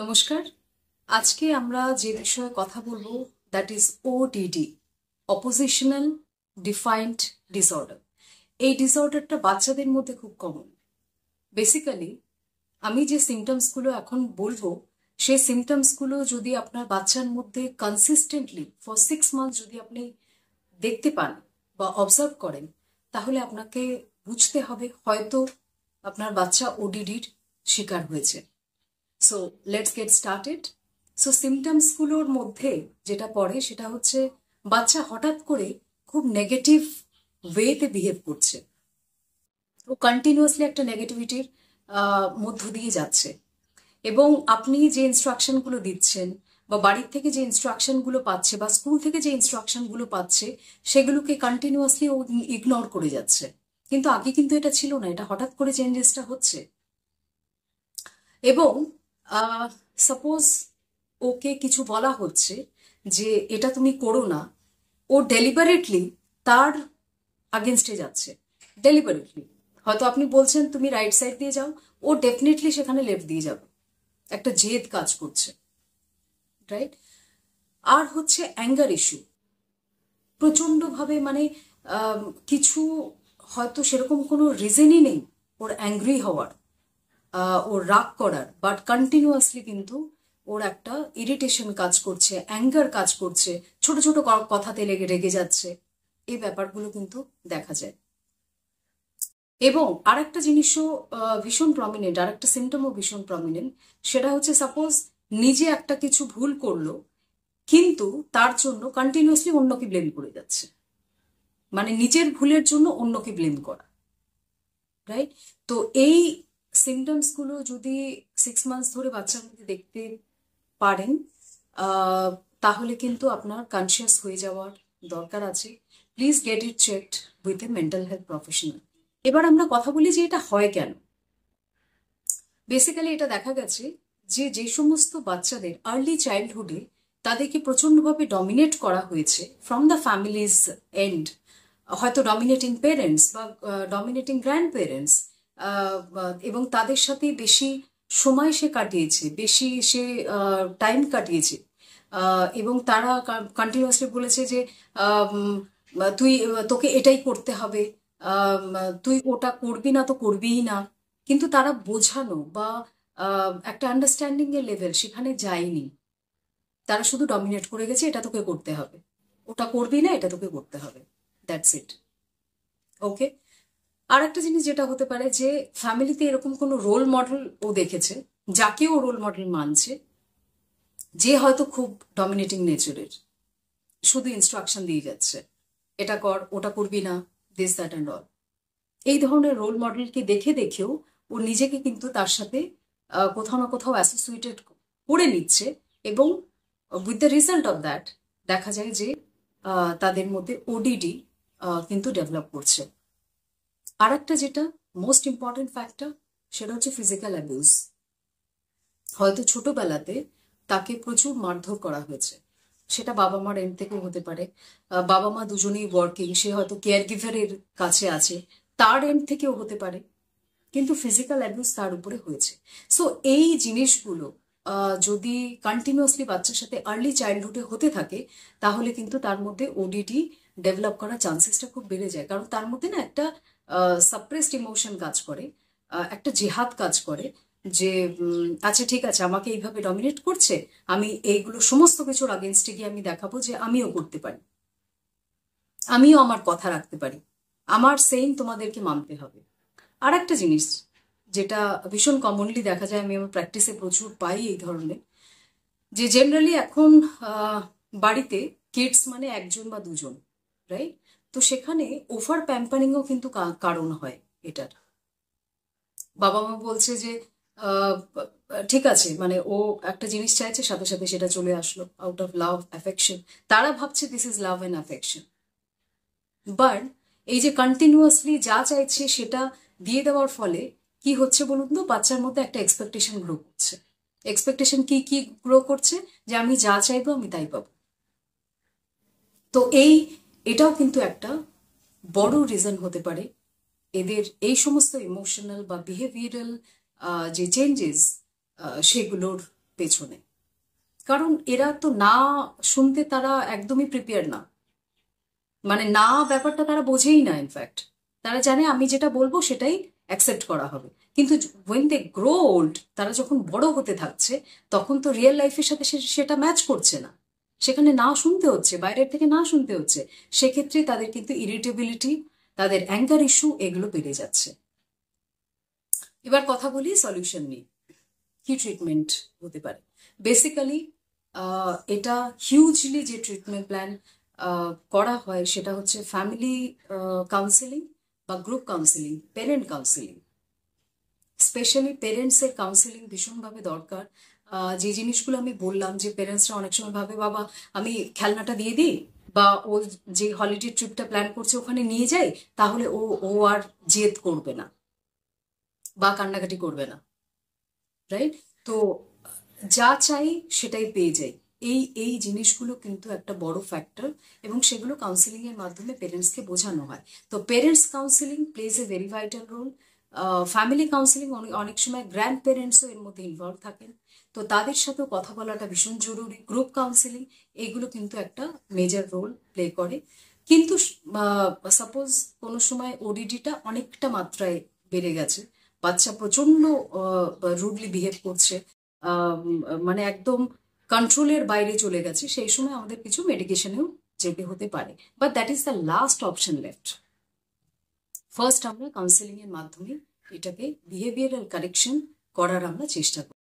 নমস্কার। আজকে আমরা যে বিষয়ে কথা বলবো that is ODD, oppositional defiant disorder. এই ডিসঅর্ডারটা বাচ্চাদের মধ্যে খুব কমন। বেসিক্যালি আমি যে সিমটমসগুলো এখন বলবো সেই সিমটমসগুলো যদি আপনার বাচ্চার মধ্যে কনসিস্টেন্টলি ফর 6 মান্থ যদি আপনি দেখতে পান বা অবজার্ভ করেন, তাহলে আপনাকে বুঝতে হবে হয়তো আপনার বাচ্চা ওডিডির শিকার হয়েছে। So let's get started. So সিমটমসগুলোর মধ্যে যেটা পড়ে সেটা হচ্ছে বাচ্চা হঠাৎ করে খুব নেগেটিভ ওয়েতে বিহেভ করছে, ও কন্টিনিউয়াসলি একটা নেগেটিভিটির মধ্য দিয়ে যাচ্ছে, এবং আপনি যে ইনস্ট্রাকশনগুলো দিচ্ছেন বা বাড়ির থেকে যে ইনস্ট্রাকশনগুলো পাচ্ছে বা স্কুল থেকে যে ইনস্ট্রাকশনগুলো পাচ্ছে সেগুলোকে কন্টিনিউয়াসলি ও ইগনোর করে যাচ্ছে। কিন্তু আগে কিন্তু এটা ছিল না, এটা হঠাৎ করে চেঞ্জেসটা হচ্ছে। এবং সাপোজ ওকে কিছু বলা হচ্ছে যে এটা তুমি করো না, ও ডেলিবারেটলি তার আগেনস্টে যাচ্ছে। ডেলিবারেটলি হয়তো আপনি বলছেন তুমি রাইট সাইড দিয়ে যাও, ও ডেফিনেটলি সেখানে লেফট দিয়ে যাবে। একটা জেদ কাজ করছে, রাইট? আর হচ্ছে অ্যাঙ্গার ইস্যু প্রচন্ডভাবে, মানে কিছু হয়তো সেরকম কোনো রিজনই নেই ওর অ্যাংরি হওয়ার, ওর রাগ করার, বাট কন্টিনিউয়াসলি কিন্তু ওর একটা ইরিটেশন কাজ করছে, অ্যাঙ্গার কাজ করছে, ছোট ছোট কথাতে রেগে যাচ্ছে। এই ব্যাপারগুলো কিন্তু দেখা যায়। এবং আরেকটা জিনিসও ভীষণ প্রমিনেন্ট, আরেকটা সিমটমও ভীষণ প্রমিনেন্ট, সেটা হচ্ছে সাপোজ নিজে একটা কিছু ভুল করলো কিন্তু তার জন্য কন্টিনিউয়াসলি অন্যকে ব্লেম করে যাচ্ছে, মানে নিজের ভুলের জন্য অন্যকে ব্লেম করা, রাইট? তো এই সিমটমস গুলো যদি 6 মান্থস ধরে বাচ্চার মধ্যে দেখতে পারেন, তাহলে কিন্তু আপনার কনসিয়াস হয়ে যাওয়ার দরকার আছে। Please get it checked with a mental health professional. এবার আমরা কথা বলি যে এটা হয় কেন। বেসিক্যালি এটা দেখা গেছে যে যে সমস্ত বাচ্চাদের আর্লি চাইল্ডহুডে তাদেরকে প্রচন্ডভাবে ডমিনেট করা হয়েছে ফ্রম দ্য ফ্যামিলিজ এন্ড, হয়তো ডমিনেটিং পেরেন্টস বা ডমিনেটিং গ্র্যান্ড পেরেন্টস, এবং তাদের সাথে বেশি সময় সে কাটিয়েছে, বেশি সে টাইম কাটিয়েছে, এবং তারা কন্টিনিউয়াসলি বলেছে যে তুই, তোকে এটাই করতে হবে, তুই ওটা করবি না তো করবিই না। কিন্তু তারা বোঝানো বা একটা আন্ডারস্ট্যান্ডিং এর লেভেল সেখানে যায়নি। তারা শুধু ডমিনেট করে গেছে, এটা তোকে করতে হবে, ওটা করবি না, এটা তোকে করতে হবে, দ্যাটস ইট। ওকে। আর একটা জিনিস যেটা হতে পারে যে ফ্যামিলিতে এরকম কোনো রোল মডেল ও দেখেছে, যাকে ও রোল মডেল মানছে, যে হয়তো খুব ডমিনেটিং নেচারের, শুধু ইনস্ট্রাকশন দিয়ে যাচ্ছে, এটা কর, ওটা করবি না, দিস দ্যাট অ্যান্ড অল। এই ধরনের রোল মডেলকে দেখে দেখেও ও নিজেকে কিন্তু তার সাথে কোথাও না কোথাও অ্যাসোসিয়েটেড করে নিচ্ছে, এবং with the result of that দেখা যায় যে তাদের মধ্যে ওডিডি কিন্তু ডেভেলপ করছে। আর একটা যেটা মোস্ট ইম্পর্টেন্ট ফ্যাক্টর, সেটা হচ্ছে ফিজিক্যাল অ্যাবিউজ। হয়তো ছোটবেলাতে তাকে প্রচুর মারধর করা হয়েছে, সেটা বাবা মার এন্ড থেকেও হতে পারে। বাবা মা দুজনেই ওয়ার্কিং, সে হয়তো কেয়ার গিভারের কাছে আছে, তার এন্ড থেকেও হতে পারে, কিন্তু ফিজিক্যাল অ্যাবিউজ তার উপরে হয়েছে। সো এই জিনিসগুলো যদি কন্টিনিউয়াসলি বাচ্চার সাথে আর্লি চাইল্ডহুডে হতে থাকে, তাহলে কিন্তু তার মধ্যে ওডিডি ডেভেলপ করার চান্সেসটা খুব বেড়ে যায়। কারণ তার মধ্যে না একটা সাপ্রেসড ইমোশন কাজ করে, একটা জেহাদ কাজ করে, যে আচ্ছা ঠিক আছে, আমাকে এইভাবে ডমিনেট করছে, আমি এইগুলো সমস্ত কিছুর আগেনস্টে গিয়ে আমি দেখাবো যে আমিও করতে পারি, আমিও আমার কথা রাখতে পারি, আমার সেইম তোমাদেরকে মানতে হবে। আর একটা জিনিস যেটা ভীষণ কমনলি দেখা যায়, আমি আমার প্র্যাকটিসে প্রচুর পাই এই ধরনের, যে জেনারেলি এখন বাড়িতে কিডস মানে একজন বা দুজন, রাইট? তো সেখানে ওভার প্যাম্পারিংও কিন্তু কারণ হয় এটার। বাবা মা বলছে যে ঠিক আছে, মানে ও একটা জিনিস চাইছে, সাথে সাথে সেটা চলে আসলো আউট অফ লাভ অ্যাফেকশন, তারা ভাবছে this is love and affection. But এই যে কন্টিনিউয়াসলি যা চাইছে সেটা দিয়ে দেওয়ার ফলে কি হচ্ছে বলুন তো, বাচ্চার মধ্যে একটা এক্সপেকটেশন গ্রো করছে। এক্সপেকটেশন কি কি গ্রো করছে? যে আমি যা চাইবো আমি তাই পাবো। তো এটাও কিন্তু একটা বড় রিজন হতে পারে এদের এই সমস্ত ইমোশনাল বা বিহেভিয়ারাল যে চেঞ্জেস সেগুলোর পেছনে, কারণ এরা তো না শুনতে তারা একদমই প্রিপেয়ার না, মানে না ব্যাপারটা তারা বোঝেই না। ইনফ্যাক্ট তারা জানে আমি যেটা বলবো সেটাই অ্যাকসেপ্ট করা হবে, কিন্তু ওয়েন দে গ্রো ওল্ড, তারা যখন বড় হতে থাকছে তখন তো রিয়েল লাইফের সাথে সেটা ম্যাচ করছে না, সেখানে না শুনতে হচ্ছে, বাইরের থেকে না শুনতে হচ্ছে। সেক্ষেত্রে তাদের কিন্তু ইরিটেবিলিটি, তাদের অ্যাঙ্গার ইস্যু এগুলো বেড়ে যাচ্ছে। এবার কথা বলি সলিউশন নিয়ে, কি ট্রিটমেন্ট হতে পারে। বেসিক্যালি এটা হিউজলি যে ট্রিটমেন্ট প্ল্যান করা হয় সেটা হচ্ছে ফ্যামিলি কাউন্সেলিং বা group counselling, parent counselling. Specially পেরেন্টসের কাউন্সেলিং ভীষণভাবে দরকার। যে জিনিসগুলো আমি বললাম, যে পেরেন্টসরা অনেক সময় ভাবে বাবা আমি খেলনাটা দিয়ে দিই, বা ও যে হলিডে ট্রিপটা প্ল্যান করছে ওখানে নিয়ে যাই, তাহলে ও ও আর জেদ করবে না বা কান্নাকাটি করবে না, রাইট? তো যা চাই সেটাই পেয়ে যাই, এই এই জিনিসগুলো কিন্তু একটা বড় ফ্যাক্টর, এবং সেগুলো কাউন্সিলিং এর মাধ্যমে পেরেন্টসকে বোঝানো হয়। তো parents counselling plays a very vital role. Family counselling, অনেক সময় গ্র্যান্ড পেরেন্টসও এর মধ্যে ইনভলভ থাকেন, তো তাদের সাথেও কথা বলাটা ভীষণ জরুরি। গ্রুপ কাউন্সিলিং এগুলো কিন্তু একটা মেজর রোল প্লে করে। কিন্তু সাপোজ কোনো সময় ওডিডিটা অনেকটা মাত্রায় বেড়ে গেছে, বাচ্চা প্রচন্ড রুডলি বিহেভ করছে, মানে একদম কন্ট্রোলের বাইরে চলে গেছে, সেই সময় আমাদের কিছু মেডিকেশনেও যেতে হতে পারে, but that is the last option left. First আমরা কাউন্সেলিং এর মাধ্যমে এটাকে বিহেভিয়ারাল কারেকশন করার আমরা চেষ্টা করি।